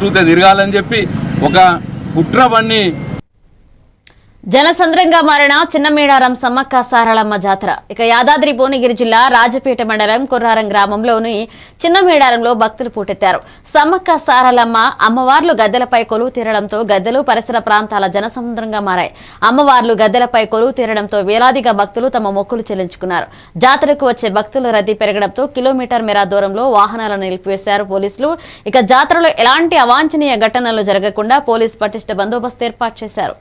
తిరగాలని చెప్పి ఒక కుట్ర పన్ని జనసంద్రంగా మారిన చిన్నమేడారం సమ్మక్క సారలమ్మ జాతర. ఇక యాదాద్రి భువనగిరి జిల్లా రాజపేట మండలం కొర్రారం గ్రామంలోని చిన్నమేడారంలో భక్తులు పోటెత్తారు. సమ్మక్క సారలమ్మ అమ్మవార్లు గద్దెలపై కొలువు తీరడంతో గద్దెలు పరిసర ప్రాంతాల జనసముద్రంగా మారాయి. అమ్మవార్లు గద్దెలపై కొలువు తీరడంతో వేలాదిగా భక్తులు తమ మొక్కులు చెల్లించుకున్నారు. జాతరకు వచ్చే భక్తుల రద్దీ పెరగడంతో కిలోమీటర్ మేర దూరంలో వాహనాలను నిలిపివేశారు పోలీసులు. ఇక జాతరలో ఎలాంటి అవాంఛనీయ ఘటనలు జరగకుండా పోలీసు పటిష్ట బందోబస్తు ఏర్పాటు చేశారు.